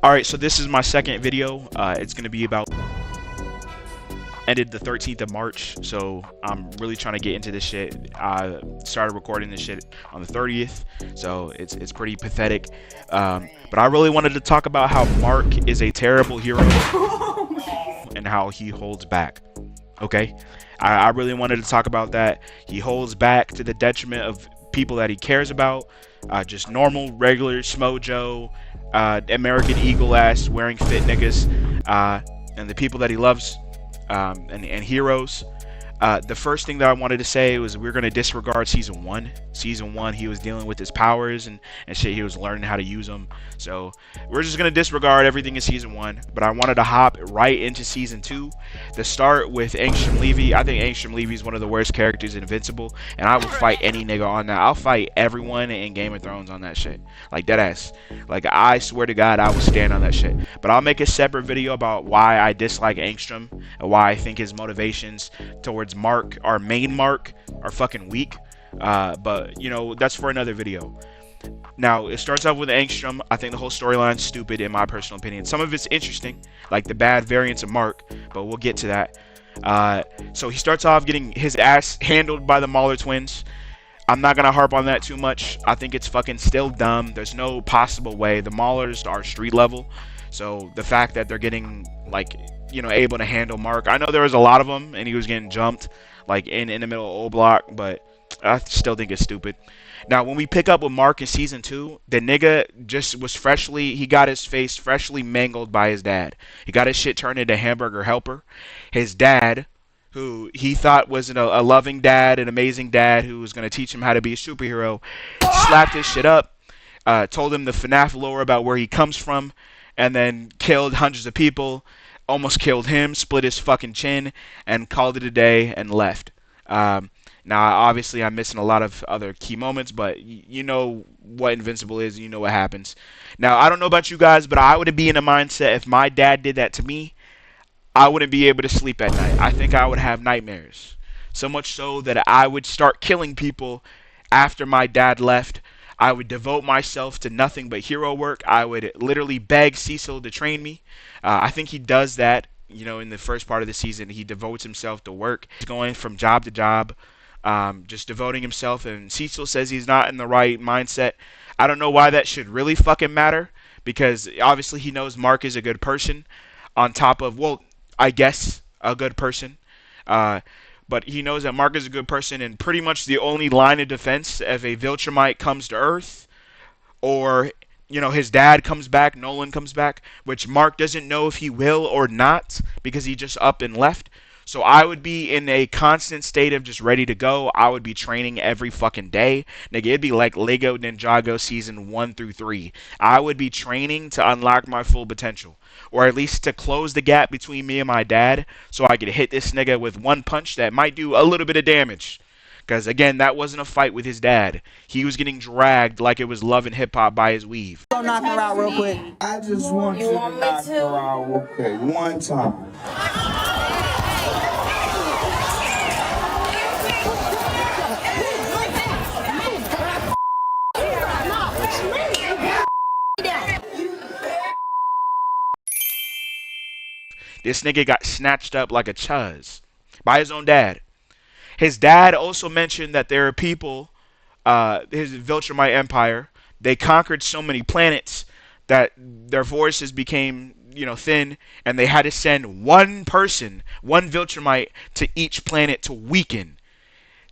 Alright, so this is my second video. It's going to be about ended the 13th of March, so I'm really trying to get into this shit. I started recording this shit on the 30th, so it's pretty pathetic. But I really wanted to talk about how Mark is a terrible hero and how he holds back. Okay? I really wanted to talk about that. He holds back to the detriment of people that he cares about. Just normal, regular, Smojo, American Eagle ass, wearing fit niggas, and the people that he loves, and heroes. The first thing that I wanted to say was we're going to disregard season 1. Season 1, he was dealing with his powers and shit. He was learning how to use them. So we're just going to disregard everything in season 1. But I wanted to hop right into season 2. To start with Angstrom Levy. I think Angstrom Levy is one of the worst characters in Invincible. And I will fight any nigga on that. I'll fight everyone in Game of Thrones on that shit. Like, deadass. Like, I swear to God, I will stand on that shit. But I'll make a separate video about why I dislike Angstrom. And why I think his motivations towards Mark, our main Mark, are fucking weak. But you know, that's for another video. Now it starts off with Angstrom. I think the whole storyline's stupid in my personal opinion. Some of it's interesting, like the bad variants of Mark, but we'll get to that. So he starts off getting his ass handled by the Mauler twins. I'm not gonna harp on that too much. I think it's fucking still dumb. There's no possible way. The Maulers are street level, so the fact that they're getting, like, you know, able to handle Mark. I know there was a lot of them and he was getting jumped like in the middle of O Block, but I still think it's stupid. Now when we pick up with Mark in season 2, the nigga just was he got his face freshly mangled by his dad. He got his shit turned into hamburger helper. His dad, who he thought was a loving dad, an amazing dad who was going to teach him how to be a superhero, slapped his shit up, told him the FNAF lore about where he comes from, and then killed hundreds of people. Almost killed him, split his fucking chin, and called it a day and left. Now, obviously, I'm missing a lot of other key moments, but you know what Invincible is. You know what happens. Now, I don't know about you guys, but I would be in a mindset if my dad did that to me, I wouldn't be able to sleep at night. I think I would have nightmares. So much so that I would start killing people after my dad left. I would devote myself to nothing but hero work. I would literally beg Cecil to train me. I think he does that, you know, in the first part of the season. He devotes himself to work. He's going from job to job, just devoting himself. And Cecil says he's not in the right mindset. I don't know why that should really fucking matter, because obviously he knows Mark is a good person. On top of, well, I guess a good person. But he knows that Mark is a good person, and pretty much the only line of defense if a Viltrumite comes to Earth, or, you know, his dad comes back, Nolan comes back, which Mark doesn't know if he will or not because he just up and left. So I would be in a constant state of just ready to go. I would be training every fucking day. Nigga, it'd be like Lego Ninjago season 1 through 3. I would be training to unlock my full potential. Or at least to close the gap between me and my dad, so I could hit this nigga with one punch that might do a little bit of damage. Because, again, that wasn't a fight with his dad. He was getting dragged like it was Love and Hip Hop by his weave. Go knock her out real quick. I just want you to knock her out real quick. One time. This nigga got snatched up like a chuz by his own dad. His dad also mentioned that there are people, his Viltrumite Empire, they conquered so many planets that their voices became, you know, thin, and they had to send one person, one Viltrumite, to each planet to weaken.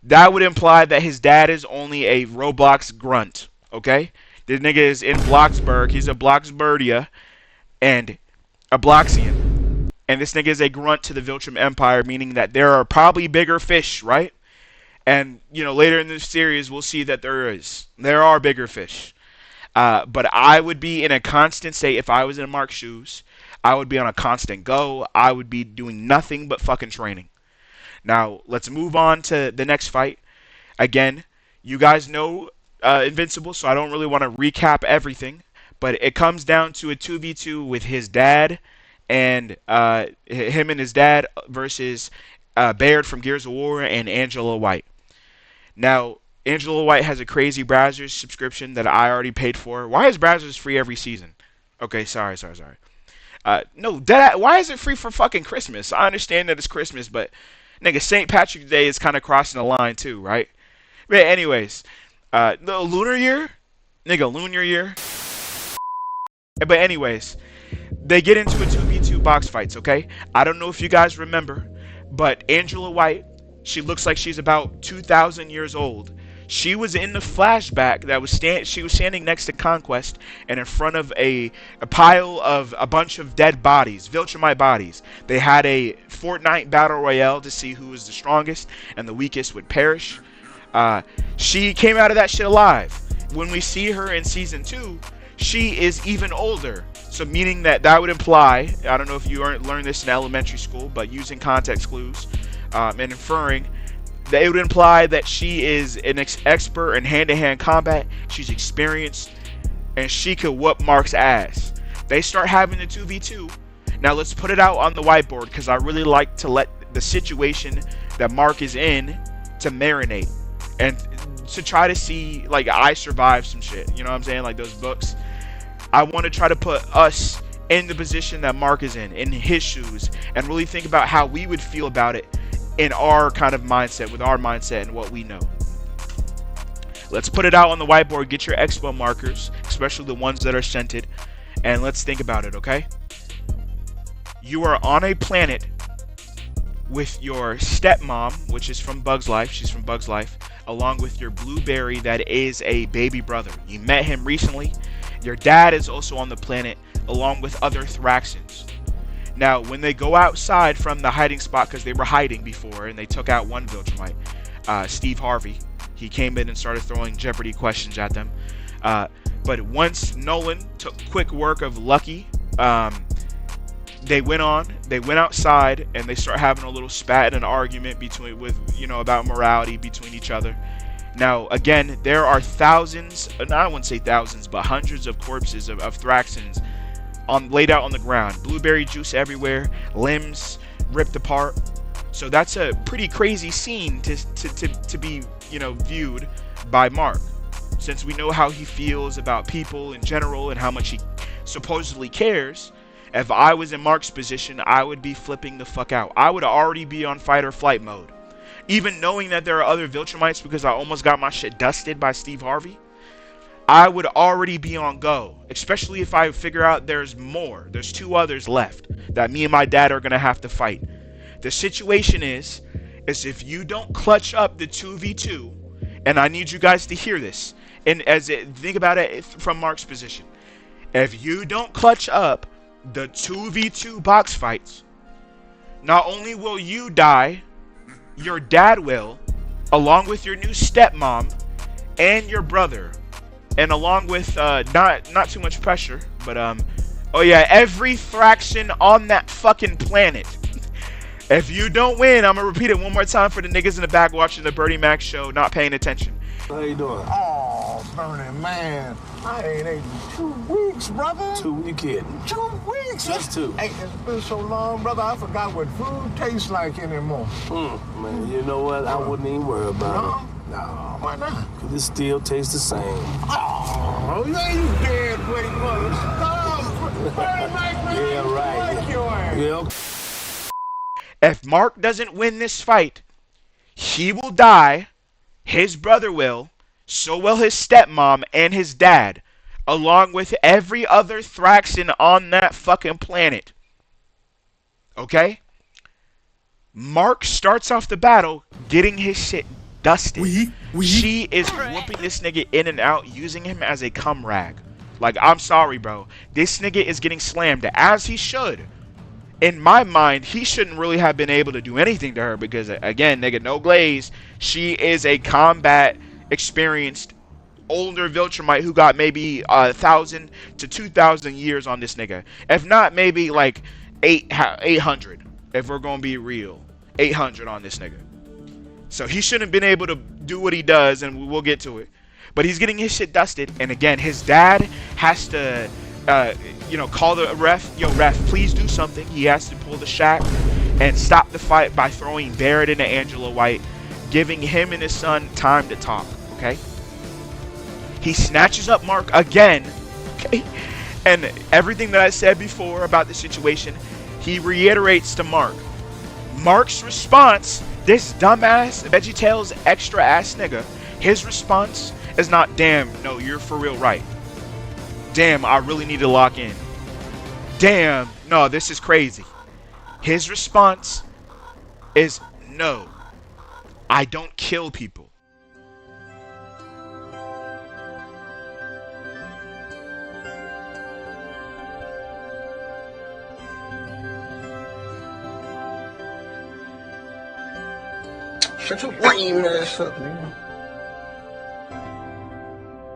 That would imply that his dad is only a Roblox grunt, okay? The nigga is in Bloxburg, he's a Bloxburgia, and a Bloxian. And this nigga is a grunt to the Viltrum Empire, meaning that there are probably bigger fish, right? And, you know, later in this series, we'll see that there are bigger fish. But I would be in a constant state. If I was in Mark's shoes, I would be on a constant go. I would be doing nothing but fucking training. Now, let's move on to the next fight. Again, you guys know Invincible, so I don't really want to recap everything. But it comes down to a 2v2 with his dad, and him and his dad versus Baird from Gears of War and Angela White. Now, Angela White has a crazy Brazzers subscription that I already paid for. Why is Brazzers free every season? Okay, sorry. No, that why is it free for fucking Christmas? I understand that it's Christmas, but nigga, St. Patrick's Day is kind of crossing the line too, right? But anyways, the lunar year, nigga, lunar year. But anyways, they get into a 2v2 box fights, okay? I don't know if you guys remember, but Angela White, she looks like she's about 2,000 years old. She was in the flashback that was she was standing next to Conquest and in front of a pile of a bunch of dead bodies, Viltrumite bodies. They had a Fortnite battle royale to see who was the strongest and the weakest would perish. She came out of that shit alive. When we see her in season 2, she is even older. So meaning that would imply, I don't know if you learned this in elementary school, but using context clues and inferring, that it would imply that she is an expert in hand-to-hand combat. She's experienced, and she could whoop Mark's ass. They start having the 2v2. Now let's put it out on the whiteboard because I really like to let the situation that Mark is in to marinate and to try to see, like, I survived some shit. You know what I'm saying? Like those books. I want to try to put us in the position that Mark is in his shoes, and really think about how we would feel about it in our kind of mindset, with our mindset and what we know. Let's put it out on the whiteboard. Get your expo markers, especially the ones that are scented, and let's think about it, okay? You are on a planet with your stepmom, which is from Bug's Life. She's from Bug's Life, along with your Blueberry that is a baby brother. You met him recently. Your dad is also on the planet, along with other Thraxans. Now, when they go outside from the hiding spot, because they were hiding before, and they took out one Viltrumite, Steve Harvey. He came in and started throwing Jeopardy questions at them. But once Nolan took quick work of Lucky, they went outside, and they start having a little spat and an argument about morality between each other. Now, again, there are thousands, I wouldn't say thousands, but hundreds of corpses of Thraxans laid out on the ground. Blueberry juice everywhere, limbs ripped apart. So that's a pretty crazy scene to be, viewed by Mark. Since we know how he feels about people in general and how much he supposedly cares, if I was in Mark's position, I would be flipping the fuck out. I would already be on fight or flight mode. Even knowing that there are other Viltrumites because I almost got my shit dusted by Steve Harvey, I would already be on go. Especially if I figure out there's more. There's 2 others left that me and my dad are going to have to fight. The situation is if you don't clutch up the 2v2, and I need you guys to hear this, and think about it from Mark's position. If you don't clutch up the 2v2 box fights, not only will you die, your dad will, along with your new stepmom and your brother, and along with not too much pressure, but oh yeah, every Thraxan on that fucking planet. If you don't win, I'm gonna repeat it one more time for the niggas in the back watching the Bernie Mac show, not paying attention. How you doing? Oh, Bernie, man. I ain't ate in 2 weeks, brother. 2 weeks kidding. 2 weeks? Just 2. Hey, it's been so long, brother, I forgot what food tastes like anymore. Man, you know what? I wouldn't even worry about it. No, why not? Cause it still tastes the same. Oh, you dead weight, mother. Stop. Bernie Mac, man. Yeah, right. Like your ass. Yeah, okay. If Mark doesn't win this fight, he will die, his brother will, so will his stepmom and his dad, along with every other Thraxan on that fucking planet. Okay? Mark starts off the battle getting his shit dusted. She is whooping this nigga in and out, using him as a cum rag. Like, I'm sorry, bro. This nigga is getting slammed, as he should. In my mind, he shouldn't really have been able to do anything to her because, again, nigga, no glaze. She is a combat experienced older Viltrumite who got maybe 1,000 to 2,000 years on this nigga. If not, maybe like 800. If we're gonna be real, 800 on this nigga. So he shouldn't have been able to do what he does, and we'll get to it. But he's getting his shit dusted, and again, his dad has to, call the ref. Yo, ref, please do something. He has to pull the shack and stop the fight by throwing Barrett into Angela White, giving him and his son time to talk. Okay. He snatches up Mark again. Okay. And everything that I said before about the situation, he reiterates to Mark. Mark's response, this dumbass VeggieTales extra ass nigga, his response is not, damn, no, you're for real right. Damn, I really need to lock in. Damn, no, this is crazy. His response is, no, I don't kill people. Shut your lame ass up, nigga.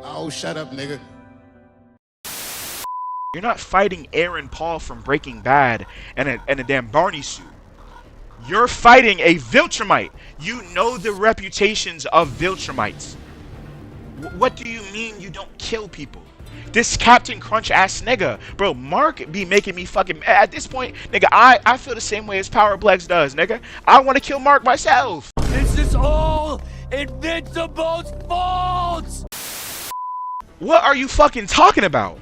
Oh, shut up, nigga. You're not fighting Aaron Paul from Breaking Bad and a damn Barney suit. You're fighting a Viltrumite. You know the reputations of Viltrumites. What do you mean you don't kill people? This Captain Crunch ass nigga. Bro, Mark be making me fucking... At this point, nigga, I feel the same way as Power Blex does, nigga. I want to kill Mark myself. This is all Invincible's fault! What are you fucking talking about?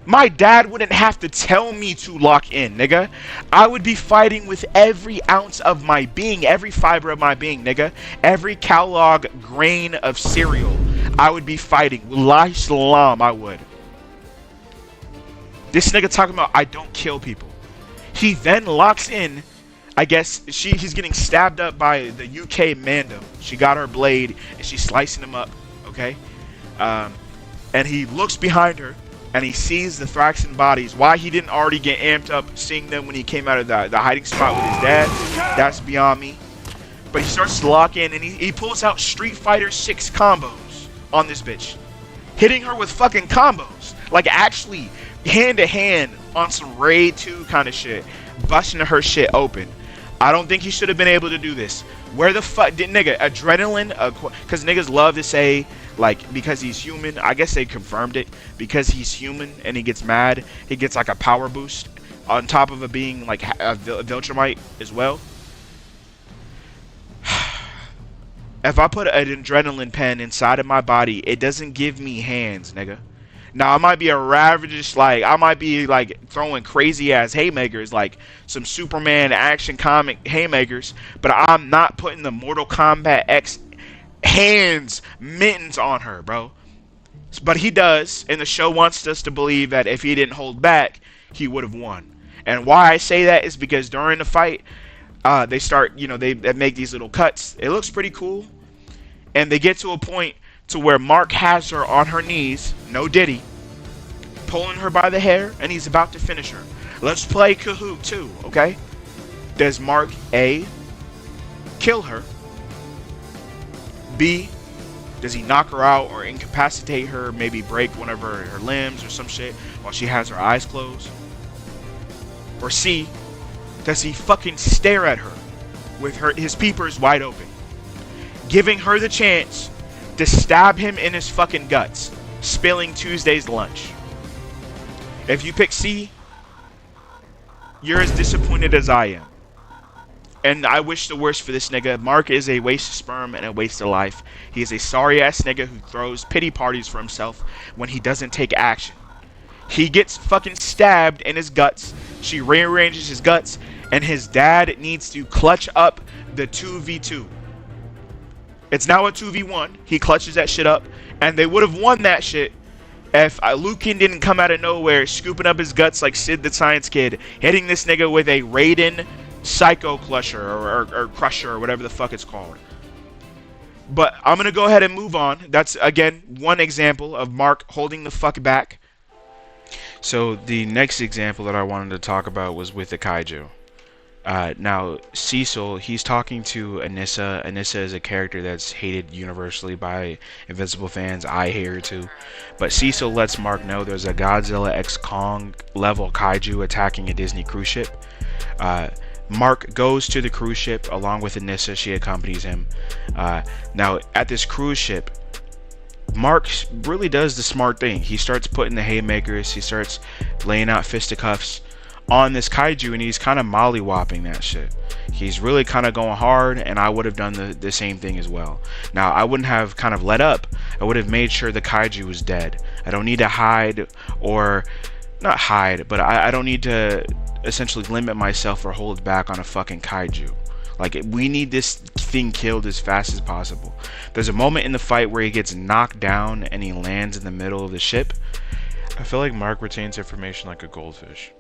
My dad wouldn't have to tell me to lock in, nigga. I would be fighting with every ounce of my being, every fiber of my being, nigga. Every Kellogg grain of cereal. I would be fighting. Wallahi salam, I would. This nigga talking about I don't kill people. He then locks in. I guess he's getting stabbed up by the UK Mando. She got her blade and she's slicing him up, okay? And he looks behind her and he sees the Thraxan bodies. Why he didn't already get amped up seeing them when he came out of the hiding spot with his dad, that's beyond me. But he starts to lock in and he pulls out Street Fighter 6 combos on this bitch. Hitting her with fucking combos. Like actually hand to hand on some Raid 2 kind of shit. Busting her shit open. I don't think he should have been able to do this. Where the fuck did nigga adrenaline? Because niggas love to say like because he's human. I guess they confirmed it because he's human and he gets mad. He gets like a power boost on top of it being like a Viltrumite as well. If I put an adrenaline pen inside of my body, it doesn't give me hands, nigga. Now I might be a ravagous, like I might be like throwing crazy ass haymakers, like some Superman action comic haymakers, but I'm not putting the Mortal Kombat X hands mittens on her, bro. But he does, and the show wants us to believe that if he didn't hold back, he would have won. And why I say that is because during the fight, they start, you know, they make these little cuts. It looks pretty cool, and they get to a point to where Mark has her on her knees, no Diddy, pulling her by the hair, and he's about to finish her. Let's play Kahoot too, okay? Does Mark A, kill her? B, does he knock her out or incapacitate her, maybe break one of her limbs or some shit while she has her eyes closed? Or C, does he fucking stare at her with his peepers wide open, giving her the chance to stab him in his fucking guts, spilling Tuesday's lunch? If you pick C, you're as disappointed as I am. And I wish the worst for this nigga. Mark is a waste of sperm and a waste of life. He is a sorry ass nigga who throws pity parties for himself when he doesn't take action. He gets fucking stabbed in his guts. She rearranges his guts, and his dad needs to clutch up the 2v2. It's now a 2v1. He clutches that shit up, and they would have won that shit if Lucan didn't come out of nowhere, scooping up his guts like Sid the Science Kid, hitting this nigga with a Raiden Psycho Crusher or Crusher or whatever the fuck it's called. But I'm gonna go ahead and move on. That's again one example of Mark holding the fuck back. So the next example that I wanted to talk about was with the kaiju. Now Cecil, he's talking to Anissa. Anissa is a character that's hated universally by Invincible fans. I hate her too. But Cecil lets Mark know there's a Godzilla x Kong level kaiju attacking a Disney cruise ship. Mark goes to the cruise ship along with Anissa. She accompanies him. Now at this cruise ship, Mark really does the smart thing. He starts putting the haymakers. He starts laying out fisticuffs on this kaiju, and he's kind of mollywopping that shit. He's really kind of going hard, and I would have done the same thing as well. Now, I wouldn't have kind of let up. I would have made sure the kaiju was dead. I don't need to hide, or not hide, but I don't need to essentially limit myself or hold back on a fucking kaiju. Like, we need this thing killed as fast as possible. There's a moment in the fight where he gets knocked down and he lands in the middle of the ship. I feel like Mark retains information like a goldfish.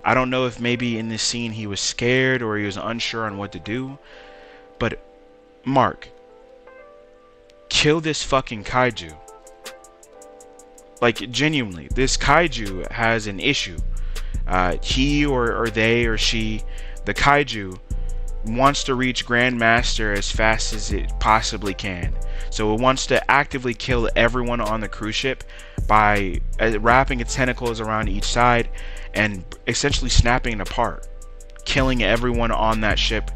I don't know if maybe in this scene he was scared or he was unsure on what to do, but Mark, kill this fucking kaiju. Like, genuinely, this kaiju has an issue. He or they or she, the kaiju, wants to reach Grandmaster as fast as it possibly can. So it wants to actively kill everyone on the cruise ship by wrapping its tentacles around each side and essentially snapping it apart, killing everyone on that ship.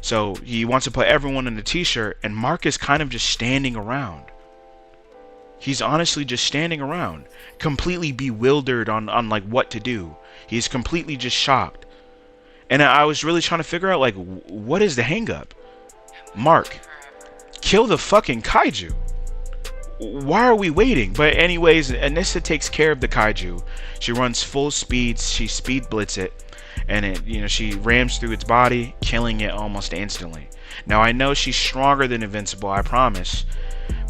So he wants to put everyone in a t-shirt, and Mark is kind of just standing around. He's honestly just standing around, completely bewildered on like what to do. He's completely just shocked. And I was really trying to figure out, like, what is the hang up? Mark, kill the fucking kaiju. Why are we waiting? But anyways, Anissa takes care of the kaiju. She runs full speed. She speed blitz it, and she rams through its body, killing it almost instantly. Now, I know she's stronger than Invincible, I promise,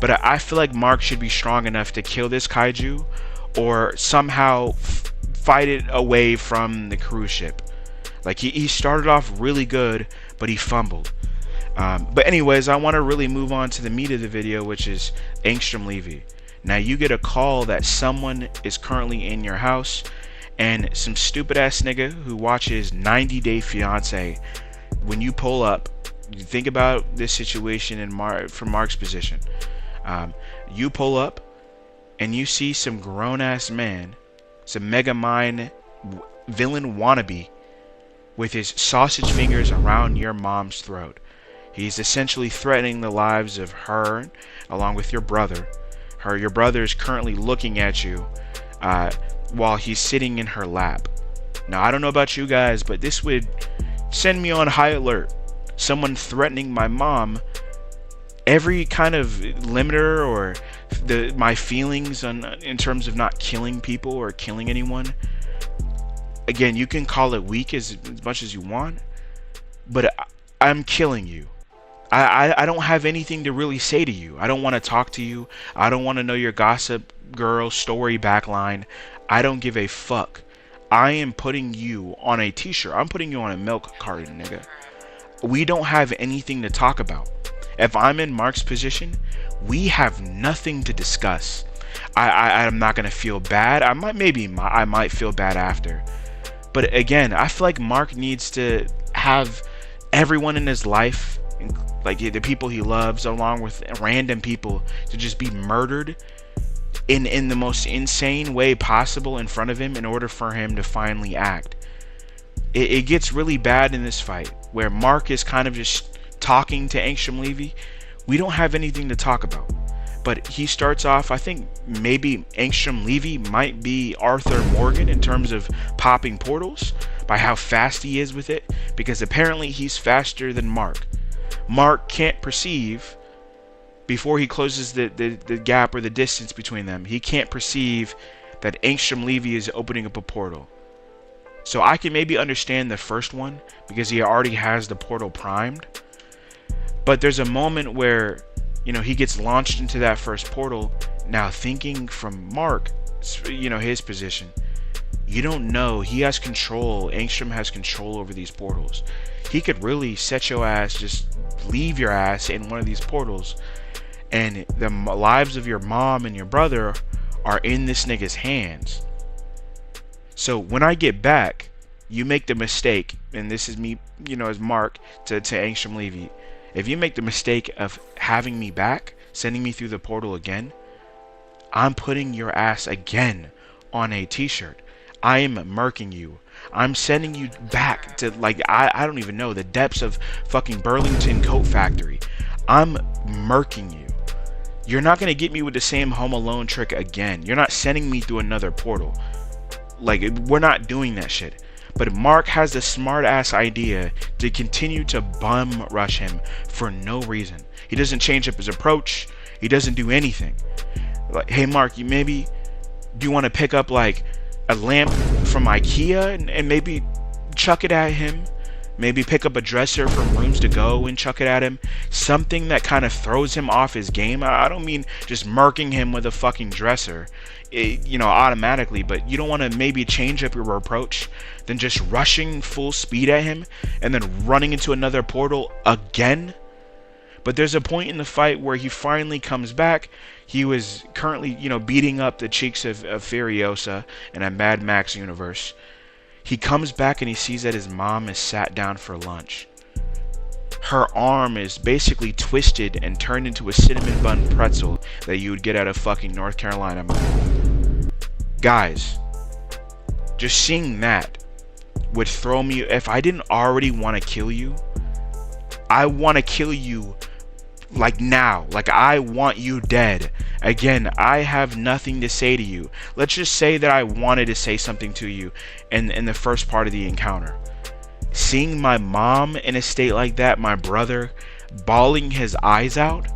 but I feel like Mark should be strong enough to kill this kaiju or somehow fight it away from the cruise ship. Like, he started off really good, but he fumbled. But anyways, I want to really move on to the meat of the video, which is Angstrom Levy. Now, you get a call that someone is currently in your house, and some stupid ass nigga who watches 90 Day Fiance. When you pull up, you think about this situation from Mark's position. You pull up, and you see some grown ass man, some Mega Mind villain wannabe, with his sausage fingers around your mom's throat. He's essentially threatening the lives of her along with your brother. Your brother is currently looking at you while he's sitting in her lap. Now, I don't know about you guys, but this would send me on high alert. Someone threatening my mom. Every kind of limiter or my feelings in terms of not killing people or killing anyone. Again, you can call it weak as much as you want, but I'm killing you. I don't have anything to really say to you. I don't want to talk to you. I don't want to know your gossip girl story backline. I don't give a fuck. I am putting you on a t-shirt. I'm putting you on a milk carton, nigga. We don't have anything to talk about. If I'm in Mark's position, we have nothing to discuss. I'm not gonna feel bad. I might feel bad after. But again, I feel like Mark needs to have everyone in his life, like the people he loves, along with random people, to just be murdered in the most insane way possible in front of him in order for him to finally act. It gets really bad in this fight where Mark is kind of just talking to Angstrom Levy. We don't have anything to talk about. But he starts off, I think maybe Angstrom Levy might be Arthur Morgan in terms of popping portals by how fast he is with it, because apparently he's faster than Mark. Mark can't perceive, before he closes the gap or the distance between them, he can't perceive that Angstrom Levy is opening up a portal. So I can maybe understand the first one because he already has the portal primed. But there's a moment where he gets launched into that first portal. Now, thinking from Mark, his position, you don't know. He has control. Angstrom has control over these portals. He could really set your ass, just leave your ass in one of these portals, and the lives of your mom and your brother are in this nigga's hands. So when I get back, you make the mistake, and this is me, as Mark to Angstrom Levy. If you make the mistake of having me back, sending me through the portal again, I'm putting your ass again on a t-shirt. I am murking you. I'm sending you back to, like, I don't even know, the depths of fucking Burlington Coat Factory. I'm murking you. You're not going to get me with the same Home Alone trick again. You're not sending me through another portal. Like, we're not doing that shit. But Mark has the smart ass idea to continue to bum rush him for no reason. He doesn't change up his approach. He doesn't do anything. Like, hey Mark, do you want to pick up like a lamp from IKEA and maybe chuck it at him? Maybe pick up a dresser from Rooms to Go and chuck it at him. Something that kind of throws him off his game. I don't mean just murking him with a fucking dresser, automatically. But you don't want to maybe change up your approach than just rushing full speed at him and then running into another portal again. But there's a point in the fight where he finally comes back. He was currently, beating up the cheeks of Furiosa in a Mad Max universe. He comes back and he sees that his mom is sat down for lunch. Her arm is basically twisted and turned into a cinnamon bun pretzel that you would get out of fucking North Carolina. Guys, just seeing that would throw me. If I didn't already want to kill you, I want to kill you like now. Like, I want you dead. Again, I have nothing to say to you. Let's just say that I wanted to say something to you in the first part of the encounter. Seeing my mom in a state like that, my brother bawling his eyes out,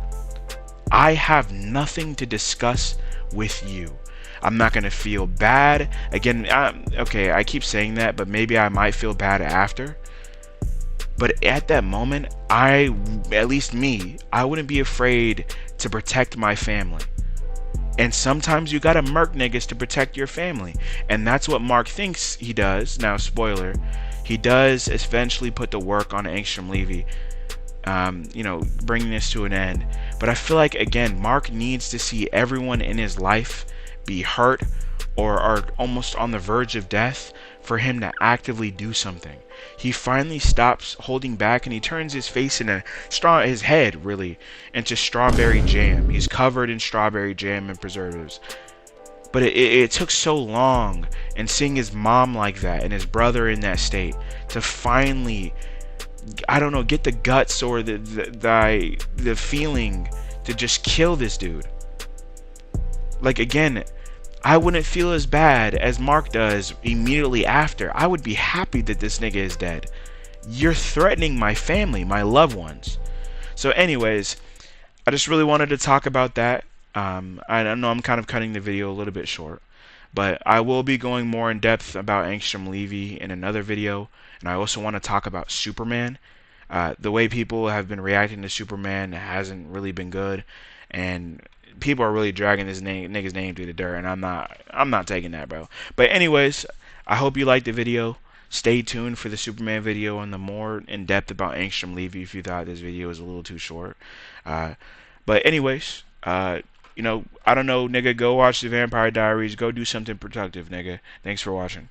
I have nothing to discuss with you. I'm not going to feel bad. Again, okay, I keep saying that, but maybe I might feel bad after. But at that moment, at least me, I wouldn't be afraid to protect my family. And sometimes you gotta murk niggas to protect your family. And that's what Mark thinks he does. Now, spoiler, he does eventually put the work on Angstrom Levy, bringing this to an end. But I feel like, again, Mark needs to see everyone in his life be hurt or are almost on the verge of death for him to actively do something. He finally stops holding back and he turns his face his head really into strawberry jam. He's covered in strawberry jam and preservatives. But it took so long, and seeing his mom like that and his brother in that state to finally, I don't know, get the guts or the feeling to just kill this dude. Like, again, I wouldn't feel as bad as Mark does immediately after. I would be happy that this nigga is dead. You're threatening my family, my loved ones. So anyways, I just really wanted to talk about that. I know I'm kind of cutting the video a little bit short, but I will be going more in depth about Angstrom Levy in another video. And I also want to talk about Superman. The way people have been reacting to Superman hasn't really been good, and people are really dragging this nigga's name through the dirt, and I'm not taking that, bro. But anyways, I hope you liked the video. Stay tuned for the Superman video and the more in depth about Angstrom Levy if you thought this video was a little too short. But anyways, I don't know, nigga. Go watch the Vampire Diaries. Go do something productive, nigga. Thanks for watching.